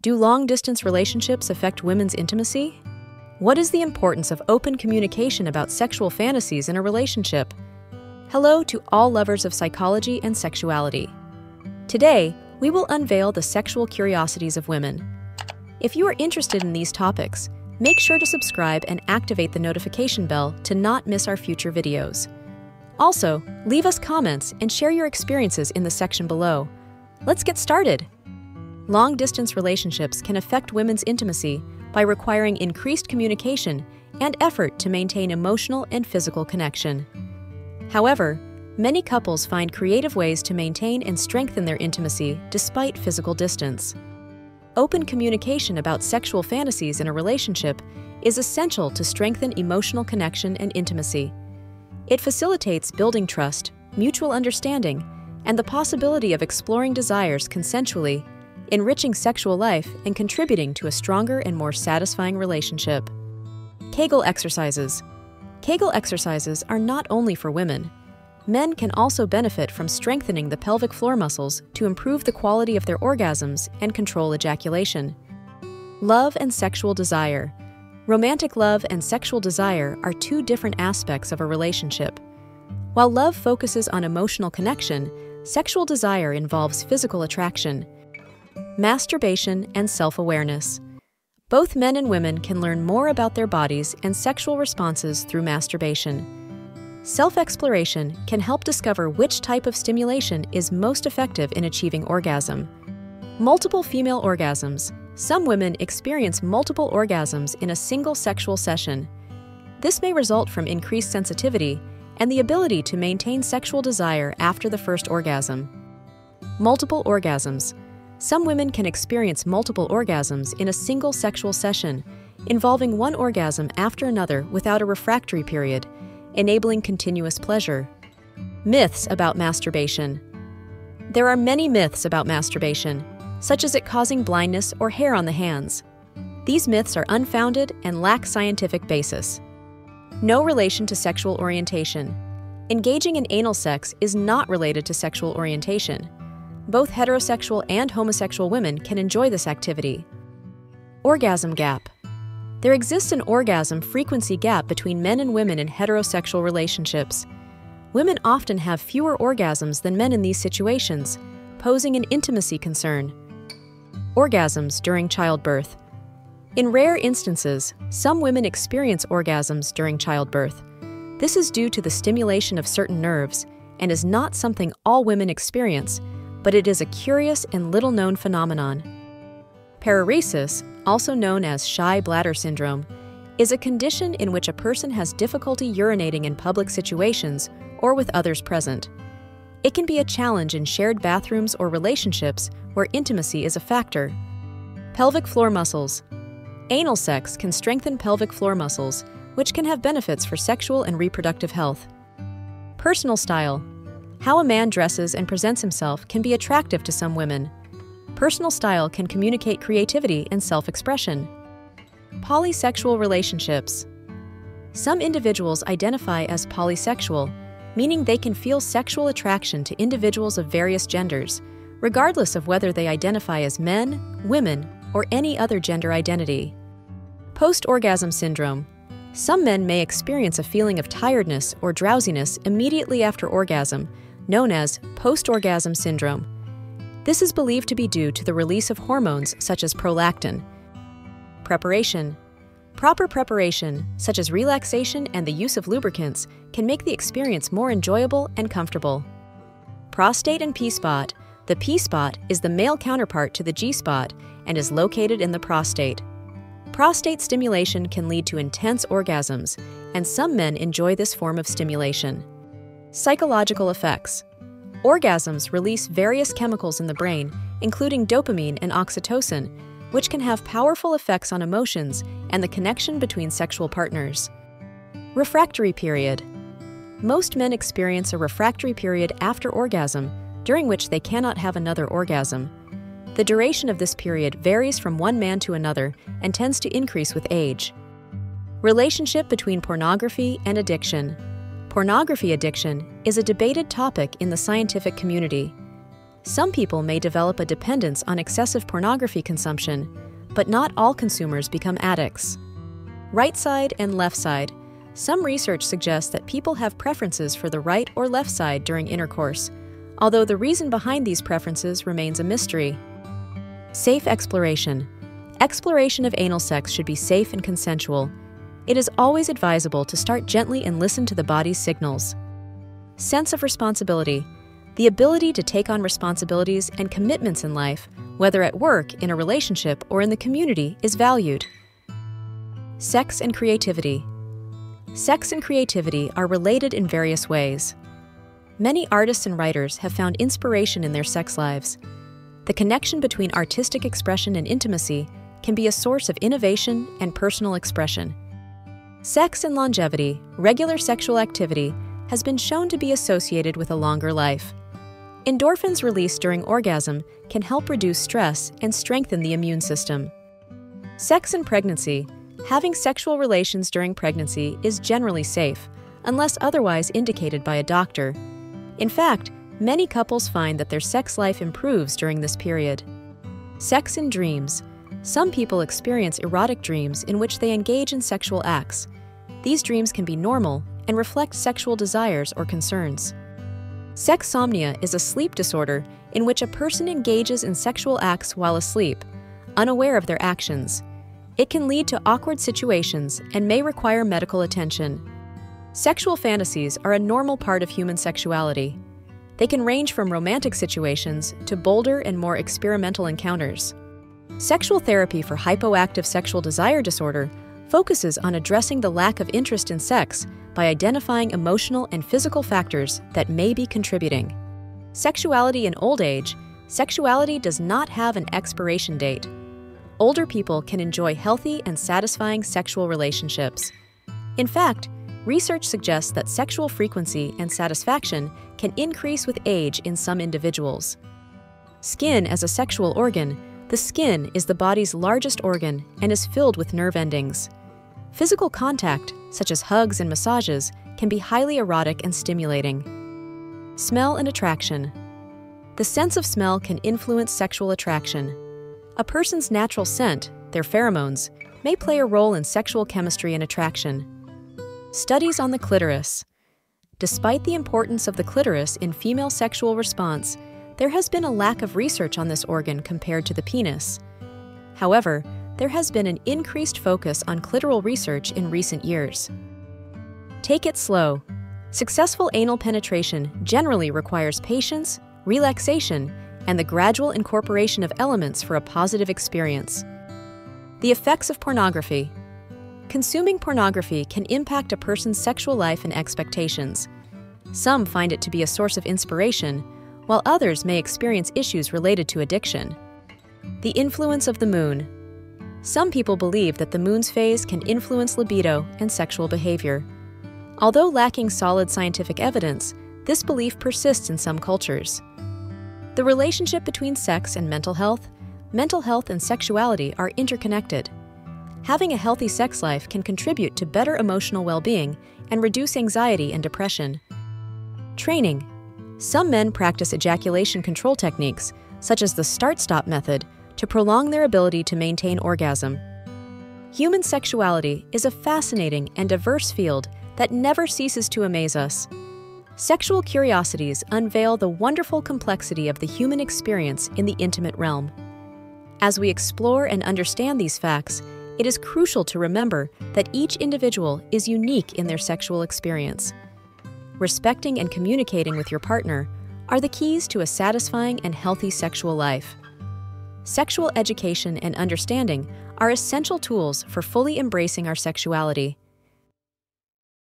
Do long-distance relationships affect women's intimacy? What is the importance of open communication about sexual fantasies in a relationship? Hello to all lovers of psychology and sexuality. Today, we will unveil the sexual curiosities of women. If you are interested in these topics, make sure to subscribe and activate the notification bell to not miss our future videos. Also, leave us comments and share your experiences in the section below. Let's get started! Long-distance relationships can affect women's intimacy by requiring increased communication and effort to maintain emotional and physical connection. However, many couples find creative ways to maintain and strengthen their intimacy despite physical distance. Open communication about sexual fantasies in a relationship is essential to strengthen emotional connection and intimacy. It facilitates building trust, mutual understanding, and the possibility of exploring desires consensually, enriching sexual life and contributing to a stronger and more satisfying relationship. Kegel exercises. Kegel exercises are not only for women. Men can also benefit from strengthening the pelvic floor muscles to improve the quality of their orgasms and control ejaculation. Love and sexual desire. Romantic love and sexual desire are two different aspects of a relationship. While love focuses on emotional connection, sexual desire involves physical attraction. Masturbation and self-awareness. Both men and women can learn more about their bodies and sexual responses through masturbation. Self-exploration can help discover which type of stimulation is most effective in achieving orgasm. Multiple female orgasms. Some women experience multiple orgasms in a single sexual session. This may result from increased sensitivity and the ability to maintain sexual desire after the first orgasm. Multiple orgasms. Some women can experience multiple orgasms in a single sexual session, involving one orgasm after another without a refractory period, enabling continuous pleasure. Myths about masturbation. There are many myths about masturbation, such as it causing blindness or hair on the hands. These myths are unfounded and lack scientific basis. No relation to sexual orientation. Engaging in anal sex is not related to sexual orientation. Both heterosexual and homosexual women can enjoy this activity. Orgasm gap. There exists an orgasm frequency gap between men and women in heterosexual relationships. Women often have fewer orgasms than men in these situations, posing an intimacy concern. Orgasms during childbirth. In rare instances, some women experience orgasms during childbirth. This is due to the stimulation of certain nerves and is not something all women experience, but it is a curious and little-known phenomenon. Paresis, also known as shy bladder syndrome, is a condition in which a person has difficulty urinating in public situations or with others present. It can be a challenge in shared bathrooms or relationships where intimacy is a factor. Pelvic floor muscles. Anal sex can strengthen pelvic floor muscles, which can have benefits for sexual and reproductive health. Personal style. How a man dresses and presents himself can be attractive to some women. Personal style can communicate creativity and self-expression. Polysexual relationships. Some individuals identify as polysexual, meaning they can feel sexual attraction to individuals of various genders, regardless of whether they identify as men, women, or any other gender identity. Post-orgasm syndrome. Some men may experience a feeling of tiredness or drowsiness immediately after orgasm, known as post-orgasm syndrome. This is believed to be due to the release of hormones such as prolactin. Preparation. Proper preparation, such as relaxation and the use of lubricants, can make the experience more enjoyable and comfortable. Prostate and P-spot. The P-spot is the male counterpart to the G-spot and is located in the prostate. Prostate stimulation can lead to intense orgasms, and some men enjoy this form of stimulation. Psychological effects. Orgasms release various chemicals in the brain, including dopamine and oxytocin, which can have powerful effects on emotions and the connection between sexual partners. Refractory period. Most men experience a refractory period after orgasm, during which they cannot have another orgasm. The duration of this period varies from one man to another and tends to increase with age. Relationship between pornography and addiction. Pornography addiction is a debated topic in the scientific community. Some people may develop a dependence on excessive pornography consumption, but not all consumers become addicts. Right side and left side. Some research suggests that people have preferences for the right or left side during intercourse, although the reason behind these preferences remains a mystery. Safe exploration. Exploration of anal sex should be safe and consensual. It is always advisable to start gently and listen to the body's signals. Sense of responsibility. The ability to take on responsibilities and commitments in life, whether at work, in a relationship, or in the community, is valued. Sex and creativity. Sex and creativity are related in various ways. Many artists and writers have found inspiration in their sex lives. The connection between artistic expression and intimacy can be a source of innovation and personal expression. Sex and longevity, regular sexual activity, has been shown to be associated with a longer life. Endorphins released during orgasm can help reduce stress and strengthen the immune system. Sex and pregnancy. Having sexual relations during pregnancy is generally safe, unless otherwise indicated by a doctor. In fact, many couples find that their sex life improves during this period. Sex and dreams. Some people experience erotic dreams in which they engage in sexual acts. These dreams can be normal and reflect sexual desires or concerns. Sexsomnia is a sleep disorder in which a person engages in sexual acts while asleep, unaware of their actions. It can lead to awkward situations and may require medical attention. Sexual fantasies are a normal part of human sexuality. They can range from romantic situations to bolder and more experimental encounters. Sexual therapy for hypoactive sexual desire disorder focuses on addressing the lack of interest in sex by identifying emotional and physical factors that may be contributing. Sexuality in old age. Sexuality does not have an expiration date. Older people can enjoy healthy and satisfying sexual relationships. In fact, research suggests that sexual frequency and satisfaction can increase with age in some individuals. Skin as a sexual organ. The skin is the body's largest organ and is filled with nerve endings. Physical contact, such as hugs and massages, can be highly erotic and stimulating. Smell and attraction. The sense of smell can influence sexual attraction. A person's natural scent, their pheromones, may play a role in sexual chemistry and attraction. Studies on the clitoris. Despite the importance of the clitoris in female sexual response, there has been a lack of research on this organ compared to the penis. However, there has been an increased focus on clitoral research in recent years. Take it slow. Successful anal penetration generally requires patience, relaxation, and the gradual incorporation of elements for a positive experience. The effects of pornography. Consuming pornography can impact a person's sexual life and expectations. Some find it to be a source of inspiration, while others may experience issues related to addiction. The influence of the moon. Some people believe that the moon's phase can influence libido and sexual behavior. Although lacking solid scientific evidence, this belief persists in some cultures. The relationship between sex and mental health and sexuality are interconnected. Having a healthy sex life can contribute to better emotional well-being and reduce anxiety and depression. Training. Some men practice ejaculation control techniques, such as the start-stop method, to prolong their ability to maintain orgasm. Human sexuality is a fascinating and diverse field that never ceases to amaze us. Sexual curiosities unveil the wonderful complexity of the human experience in the intimate realm. As we explore and understand these facts, it is crucial to remember that each individual is unique in their sexual experience. Respecting and communicating with your partner are the keys to a satisfying and healthy sexual life. Sexual education and understanding are essential tools for fully embracing our sexuality.